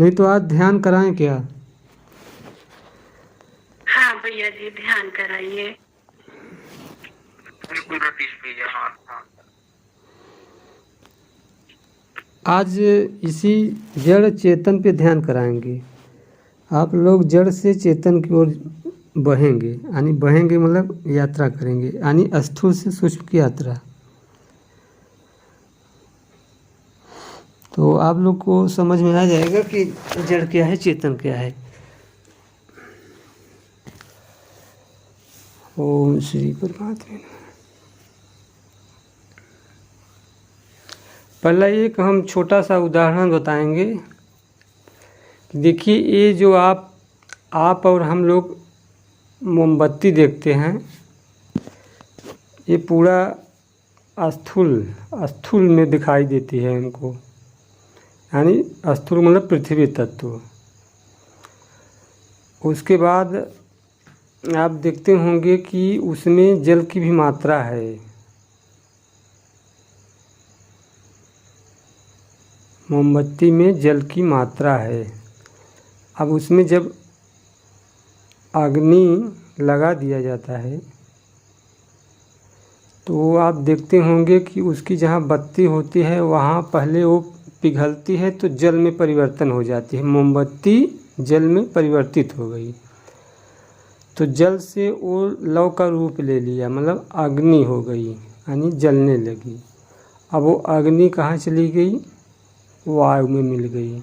नहीं तो आज ध्यान कराएं क्या? हाँ भैया जी, ध्यान कराइए। आज इसी जड़ चेतन पे ध्यान कराएंगे। आप लोग जड़ से चेतन की ओर बहेंगे, यानी बहेंगे मतलब यात्रा करेंगे, यानी स्थूल से सूक्ष्म की यात्रा। तो आप लोग को समझ में आ जाएगा कि जड़ क्या है, चेतन क्या है। ओम श्री परमात्मा। पहला एक हम छोटा सा उदाहरण बताएंगे। देखिए, ये जो आप और हम लोग मोमबत्ती देखते हैं, ये पूरा स्थूल में दिखाई देती है हमको, यानी स्थूल मतलब पृथ्वी तत्व। उसके बाद आप देखते होंगे कि उसमें जल की भी मात्रा है। मोमबत्ती में जल की मात्रा है। अब उसमें जब अग्नि लगा दिया जाता है तो आप देखते होंगे कि उसकी जहाँ बत्ती होती है वहाँ पहले वो पिघलती है तो जल में परिवर्तन हो जाती है। मोमबत्ती जल में परिवर्तित हो गई तो जल से वो लौ का रूप ले लिया, मतलब अग्नि हो गई, यानी जलने लगी। अब वो अग्नि कहाँ चली गई? वायु में मिल गई।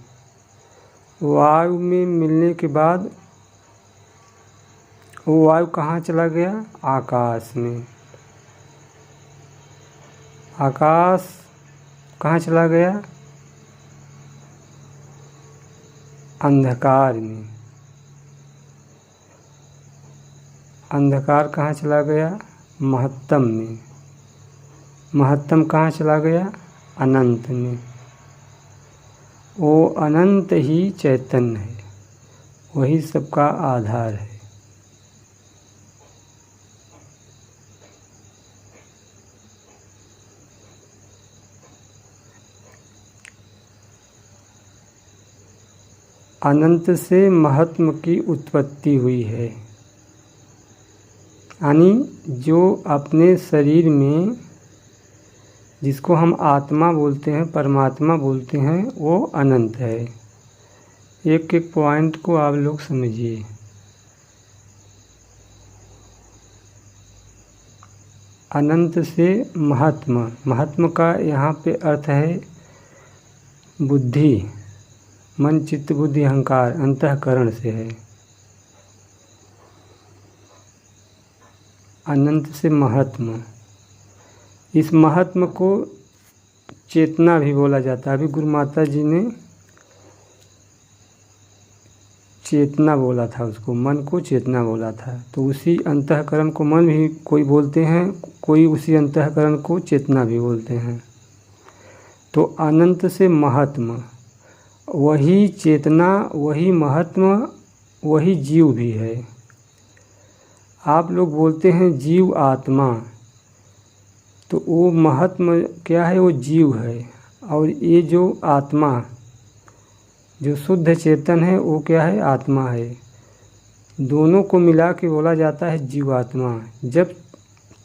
वायु में मिलने के बाद वो वायु कहाँ चला गया? आकाश में। आकाश कहाँ चला गया? अंधकार में। अंधकार कहाँ चला गया? महत्तम में। महत्तम कहाँ चला गया? अनंत में। वो अनंत ही चैतन्य है, वही सबका आधार है। अनंत से महात्म की उत्पत्ति हुई है, यानी जो अपने शरीर में, जिसको हम आत्मा बोलते हैं, परमात्मा बोलते हैं, वो अनंत है। एक एक पॉइंट को आप लोग समझिए। अनंत से महात्मा, महात्मा का यहाँ पे अर्थ है बुद्धि, मन चित्त बुद्धि अहंकार, अंतःकरण से है। अनंत से महात्मा, इस महात्मा को चेतना भी बोला जाता है। अभी गुरु माता जी ने चेतना बोला था, उसको मन को चेतना बोला था। तो उसी अंतःकरण को मन भी कोई बोलते हैं, कोई उसी अंतःकरण को चेतना भी बोलते हैं। तो अनंत से महात्मा, वही चेतना, वही महात्मा, वही जीव भी है। आप लोग बोलते हैं जीव आत्मा, तो वो महात्मा क्या है? वो जीव है। और ये जो आत्मा, जो शुद्ध चेतन है, वो क्या है? आत्मा है। दोनों को मिला के बोला जाता है जीवात्मा। जब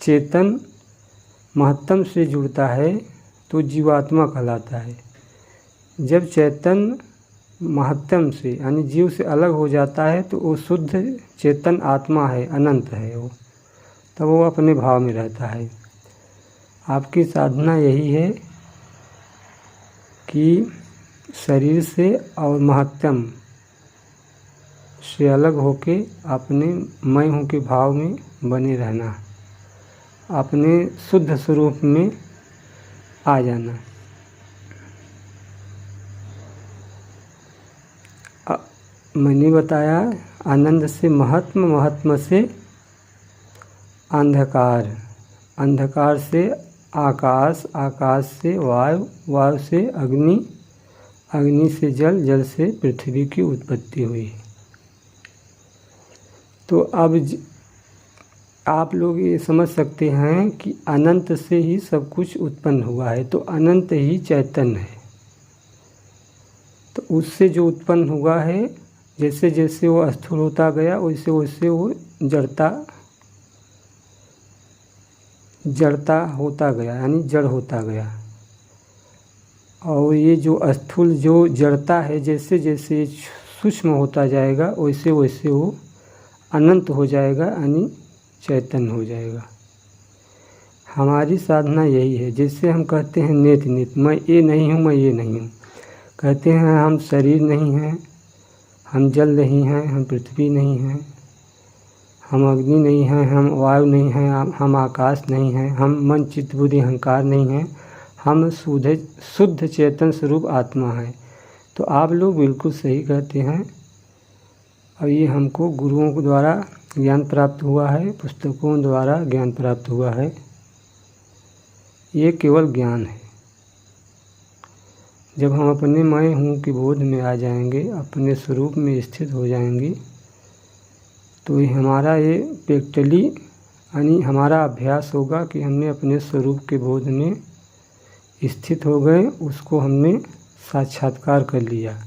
चेतन महत्तम से जुड़ता है तो जीवात्मा कहलाता है। जब चेतन महत्तम से यानी जीव से अलग हो जाता है तो वो शुद्ध चेतन आत्मा है, अनंत है वो, तब वो अपने भाव में रहता है। आपकी साधना यही है कि शरीर से और महत्तम से अलग होके अपने मैं हूँ के भाव में बने रहना, अपने शुद्ध स्वरूप में आ जाना। मैंने बताया आनंद से महात्मा, महात्मा से अंधकार, अंधकार से आकाश, आकाश से वायु, वायु से अग्नि, अग्नि से जल, जल से पृथ्वी की उत्पत्ति हुई। तो अब आप लोग ये समझ सकते हैं कि अनंत से ही सब कुछ उत्पन्न हुआ है, तो अनंत ही चैतन्य है। तो उससे जो उत्पन्न हुआ है, जैसे जैसे वो स्थूल होता गया वैसे वैसे वो जड़ता होता गया, यानी जड़ होता गया। और ये जो स्थूल जो जड़ता है, जैसे जैसे सूक्ष्म होता जाएगा वैसे वैसे वो अनंत हो जाएगा, यानी चैतन्य हो जाएगा। हमारी साधना यही है। जैसे हम कहते हैं नित नित, मैं ये नहीं हूँ, मैं ये नहीं हूँ। कहते हैं हम शरीर नहीं हैं, हम जल नहीं हैं, हम पृथ्वी नहीं हैं, हम अग्नि नहीं हैं, हम वायु नहीं हैं, हम आकाश नहीं हैं, हम मन चित्त बुद्धि अहंकार नहीं हैं, हम शुद्ध चेतन स्वरूप आत्मा है। तो आप लोग बिल्कुल सही कहते हैं। और ये हमको गुरुओं के द्वारा ज्ञान प्राप्त हुआ है, पुस्तकों द्वारा ज्ञान प्राप्त हुआ है। ये केवल ज्ञान है। जब हम अपने मैं हूँ कि बोध में आ जाएंगे, अपने स्वरूप में स्थित हो जाएंगे, तो ये हमारा ये प्रैक्टिकली यानी हमारा अभ्यास होगा कि हमने अपने स्वरूप के बोध में स्थित हो गए, उसको हमने साक्षात्कार कर लिया।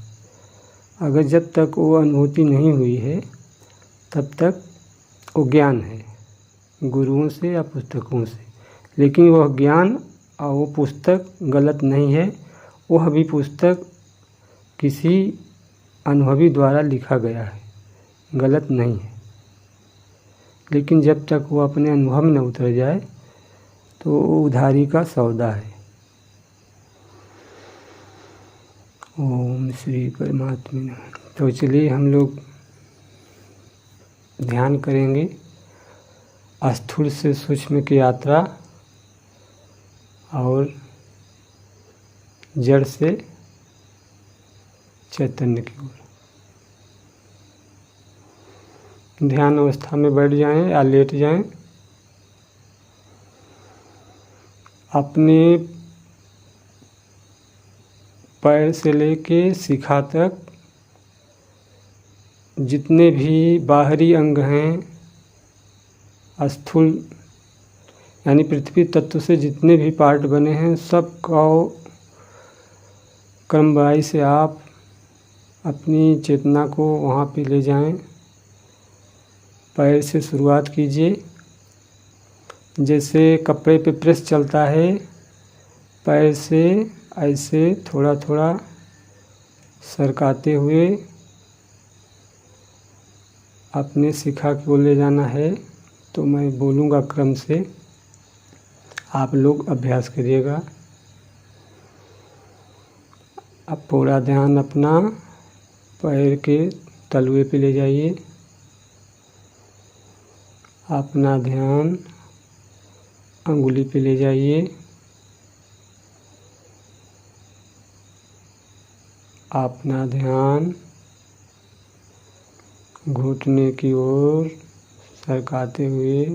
अगर जब तक वो अनुभूति नहीं हुई है तब तक वो ज्ञान है, गुरुओं से या पुस्तकों से। लेकिन वह ज्ञान और वो पुस्तक गलत नहीं है। वह भी पुस्तक किसी अनुभवी द्वारा लिखा गया है, गलत नहीं है। लेकिन जब तक वो अपने अनुभव में न उतर जाए तो वो उधारी का सौदा है। ओम श्री परमात्मा नमः। तो चलिए हम लोग ध्यान करेंगे स्थूल से सूक्ष्म की यात्रा और जड़ से चैतन्य की ओर। ध्यान अवस्था में बैठ जाएं या लेट जाएं। अपने पैर से लेके शिखा तक जितने भी बाहरी अंग हैं, स्थूल यानी पृथ्वी तत्व से जितने भी पार्ट बने हैं, सब को क्रमवाई से आप अपनी चेतना को वहाँ पे ले जाएं। पैर से शुरुआत कीजिए। जैसे कपड़े पे प्रेस चलता है, पैर से ऐसे थोड़ा थोड़ा सरकाते हुए अपने शिखा को ले जाना है। तो मैं बोलूँगा क्रम से, आप लोग अभ्यास करिएगा। अब पूरा ध्यान अपना पैर के तलवे पे ले जाइए। अपना ध्यान अंगुली पे ले जाइए। अपना ध्यान घुटने की ओर सरकाते हुए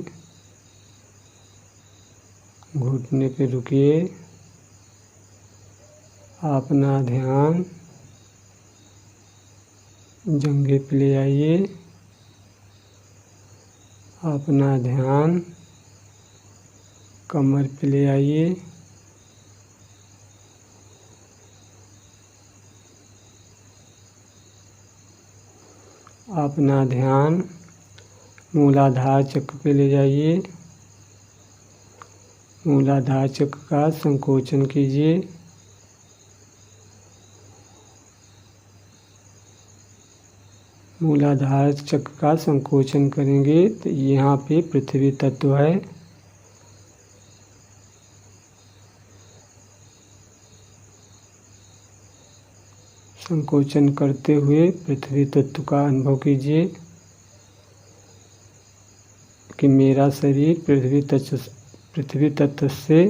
घुटने पे रुकिए। अपना ध्यान जंघे पे ले आइए। अपना ध्यान कमर पे ले आइए। अपना ध्यान मूलाधार चक्र पे ले जाइए। मूलाधार चक्र का संकोचन कीजिए। मूलाधार चक्र का संकोचन करेंगे तो यहाँ पे पृथ्वी तत्व है। संकोचन करते हुए पृथ्वी तत्व का अनुभव कीजिए कि मेरा शरीर पृथ्वी तत्व से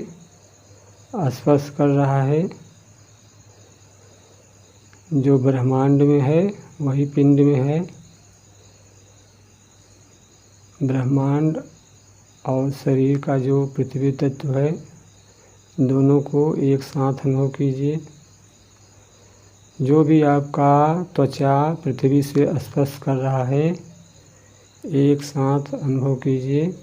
स्पर्श कर रहा है। जो ब्रह्मांड में है वही पिंड में है। ब्रह्मांड और शरीर का जो पृथ्वी तत्व है, दोनों को एक साथ अनुभव कीजिए। जो भी आपका त्वचा पृथ्वी से स्पर्श कर रहा है, एक साथ अनुभव कीजिए।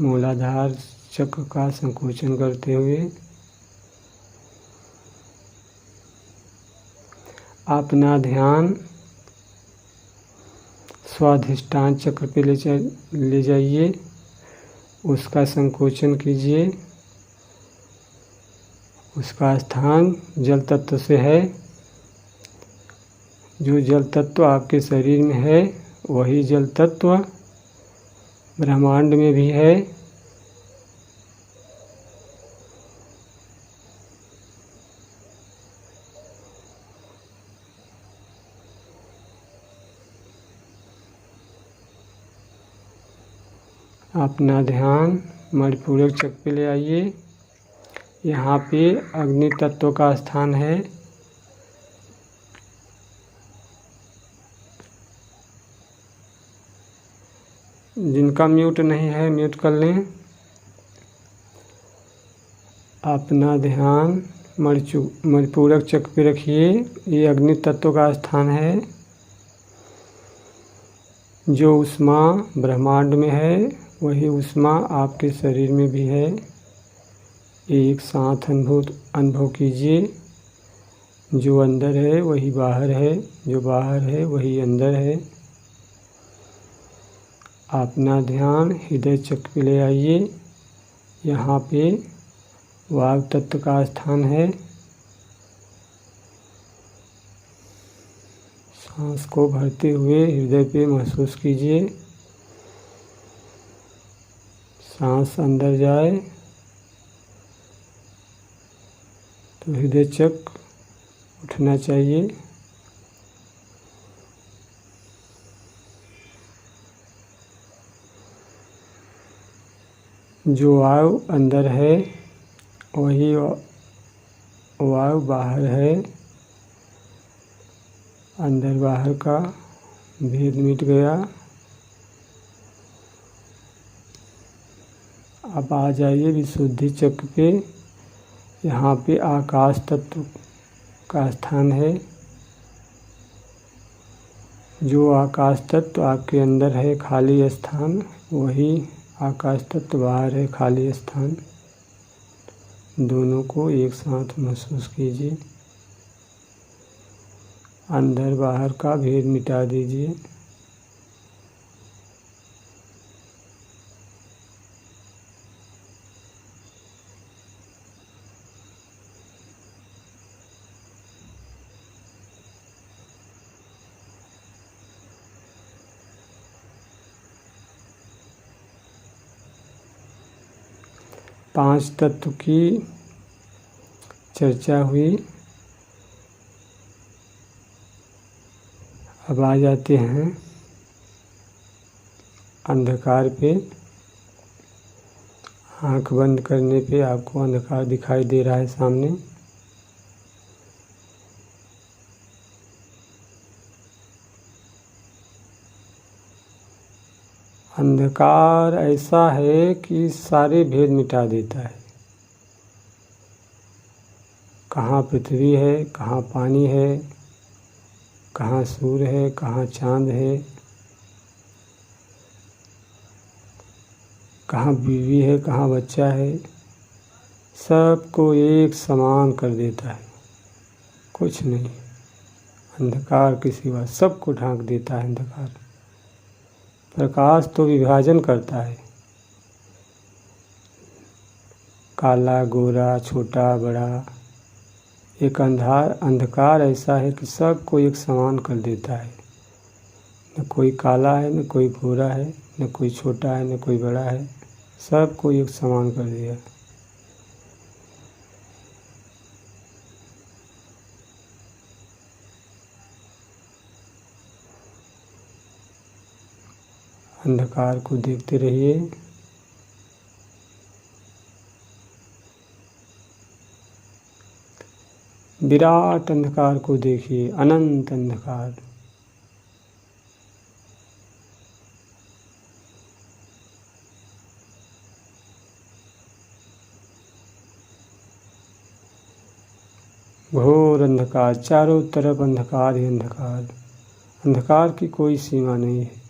मूलाधार चक्र का संकोचन करते हुए अपना ध्यान स्वाधिष्ठान चक्र पे ले जाइए, उसका संकोचन कीजिए। उसका स्थान जल तत्व से है। जो जल तत्व आपके शरीर में है वही जल तत्व ब्रह्मांड में भी है। अपना ध्यान मणिपूरक चक्र पे ले आइए। यहाँ पे अग्नि तत्व का स्थान है। जिनका म्यूट नहीं है म्यूट कर लें। अपना ध्यान मणिपूरक चक्र पे रखिए। ये अग्नि तत्व का स्थान है। जो ऊष्मा ब्रह्मांड में है वही ऊष्मा आपके शरीर में भी है। एक साथ अनुभव कीजिए। जो अंदर है वही बाहर है, जो बाहर है वही अंदर है। अपना ध्यान हृदय चक्र पे ले आइए। यहाँ पे वायु तत्व का स्थान है। सांस को भरते हुए हृदय पे महसूस कीजिए। सांस अंदर जाए तो हृदय चक्र उठना चाहिए। जो वायु अंदर है वही वायु बाहर है। अंदर बाहर का भेद मिट गया। अब आ जाइए विशुद्धि चक्र पे। यहाँ पे आकाश तत्व का स्थान है। जो आकाश तत्व आपके अंदर है खाली स्थान, वही आकाश तत्व बाहर है खाली स्थान। दोनों को एक साथ महसूस कीजिए। अंदर बाहर का भेद मिटा दीजिए। पांच तत्व की चर्चा हुई। अब आ जाते हैं अंधकार पे। आंख बंद करने पे आपको अंधकार दिखाई दे रहा है सामने। अंधकार ऐसा है कि सारे भेद मिटा देता है। कहाँ पृथ्वी है, कहाँ पानी है, कहाँ सूर्य है, कहाँ चाँद है, कहाँ बीवी है, कहाँ बच्चा है, सबको एक समान कर देता है। कुछ नहीं, अंधकार के सिवा सबको ढांक देता है अंधकार। प्रकाश तो विभाजन करता है। काला गोरा छोटा बड़ा। एक अंधकार ऐसा है कि सबको एक समान कर देता है। न कोई काला है, न कोई गोरा है, न कोई छोटा है, न कोई बड़ा है। सबको एक समान कर दिया। अंधकार को देखते रहिए। विराट अंधकार को देखिए, अनंत अंधकार। घोर अंधकार, चारों तरफ अंधकार ही अंधकार। अंधकार की कोई सीमा नहीं है।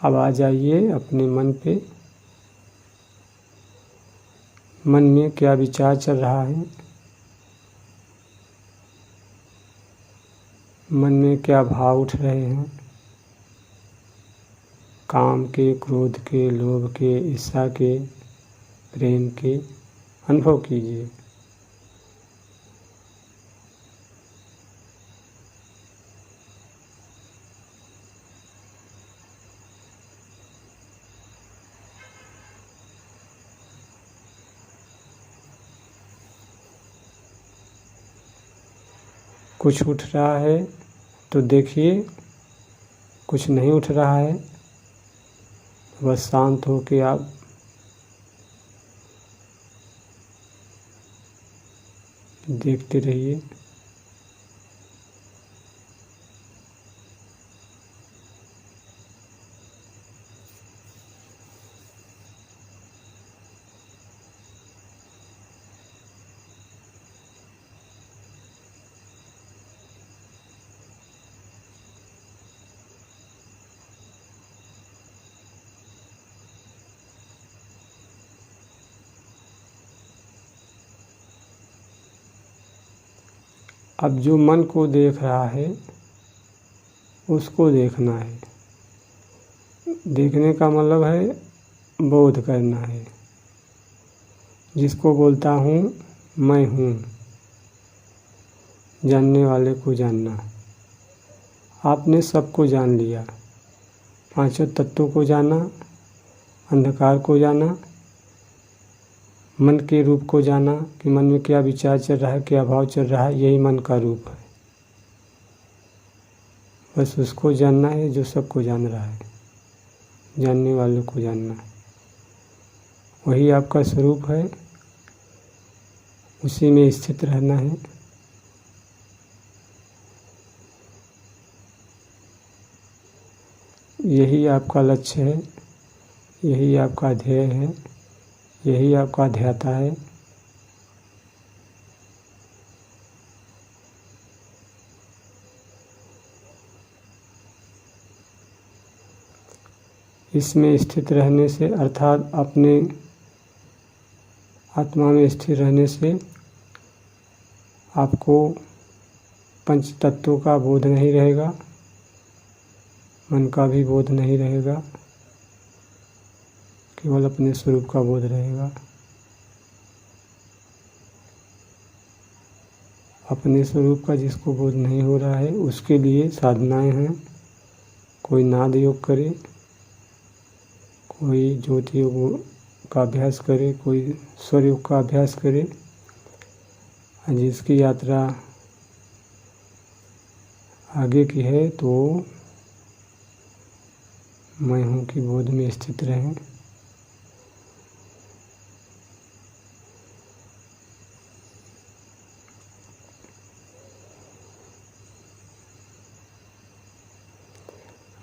अब आ जाइए अपने मन पे, मन में क्या विचार चल रहा है, मन में क्या भाव उठ रहे हैं, काम के, क्रोध के, लोभ के, ईर्ष्या के, प्रेम के, अनुभव कीजिए। कुछ उठ रहा है तो देखिए, कुछ नहीं उठ रहा है बस शांत हो के आप देखते रहिए। अब जो मन को देख रहा है उसको देखना है। देखने का मतलब है बोध करना है। जिसको बोलता हूँ मैं हूँ, जानने वाले को जानना। आपने सबको जान लिया, पांचों तत्वों को जाना, अंधकार को जाना, मन के रूप को जाना कि मन में क्या विचार चल रहा है, क्या भाव चल रहा है, यही मन का रूप है। बस उसको जानना है जो सबको जान रहा है, जानने वालों को जानना। वही आपका स्वरूप है, उसी में स्थित रहना है। यही आपका लक्ष्य है, यही आपका ध्येय है, यही आपका ध्याता है। इसमें स्थित रहने से अर्थात अपने आत्मा में स्थिर रहने से आपको पंच तत्वों का बोध नहीं रहेगा, मन का भी बोध नहीं रहेगा, केवल अपने स्वरूप का बोध रहेगा। अपने स्वरूप का जिसको बोध नहीं हो रहा है उसके लिए साधनाएं हैं। कोई नाद योग करे, कोई ज्योति योग का अभ्यास करे, कोई स्वर योग का अभ्यास करे। जिसकी यात्रा आगे की है तो मैं हूँ कि बोध में स्थित रहें।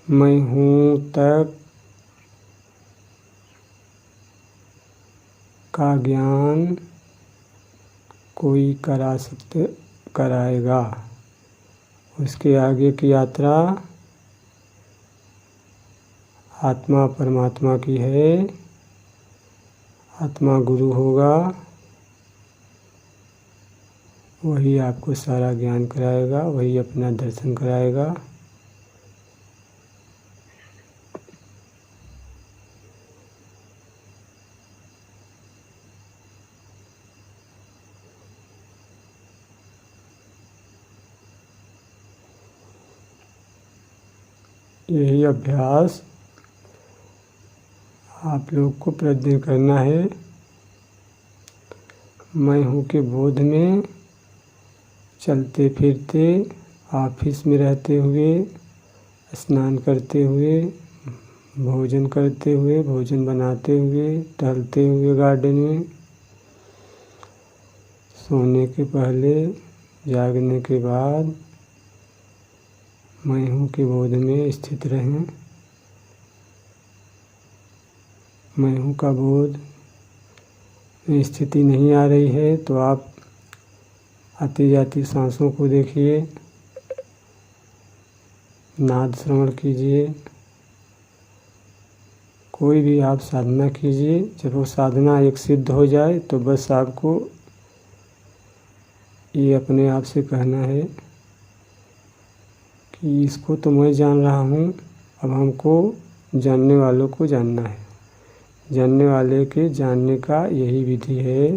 मैं हूँ तक का ज्ञान कोई कराएगा। उसके आगे की यात्रा आत्मा परमात्मा की है। आत्मा गुरु होगा, वही आपको सारा ज्ञान कराएगा, वही अपना दर्शन कराएगा। यही अभ्यास आप लोग को प्रतिदिन करना है। मैं हूँ के बोध में चलते फिरते, ऑफिस में रहते हुए, स्नान करते हुए, भोजन करते हुए, भोजन बनाते हुए, टहलते हुए गार्डन में, सोने के पहले, जागने के बाद मैं हूँ के बोध में स्थित रहें। मैं हूँ का बोध में स्थिति नहीं आ रही है तो आप आती जाती सांसों को देखिए, नाद श्रवण कीजिए, कोई भी आप साधना कीजिए, जब वो साधना एक सिद्ध हो जाए तो बस आपको ये अपने आप से कहना है कि इसको तो मैं जान रहा हूँ, अब हमको जानने वालों को जानना है। जानने वाले के जानने का यही विधि है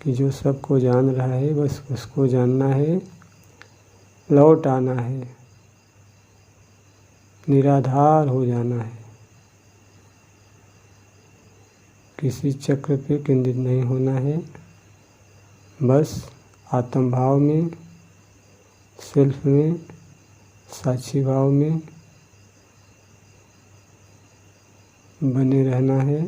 कि जो सबको जान रहा है बस उसको जानना है, लौट आना है, निराधार हो जाना है, किसी चक्र पे केंद्रित नहीं होना है, बस आत्म भाव में, सेल्फ में, साक्षी भाव में बने रहना है।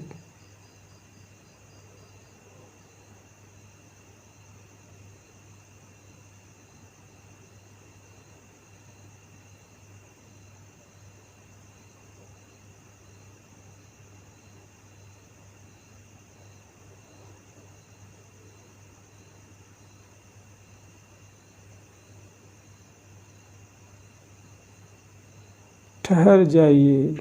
ठहर जाइए।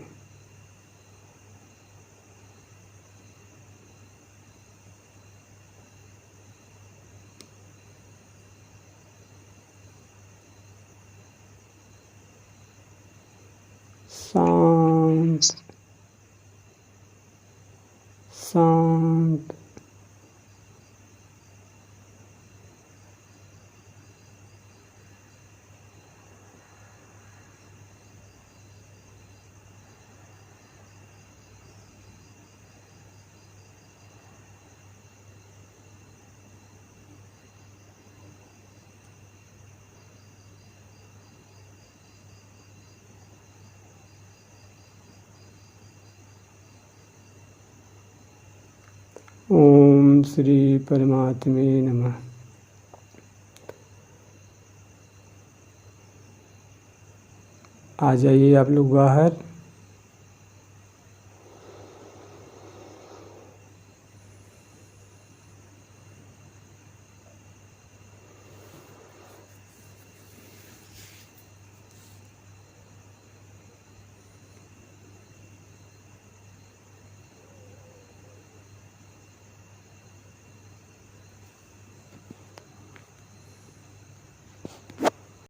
शांत शांत ओम श्री परमात्मे नमः। आ जाइए आप लोग बाहर।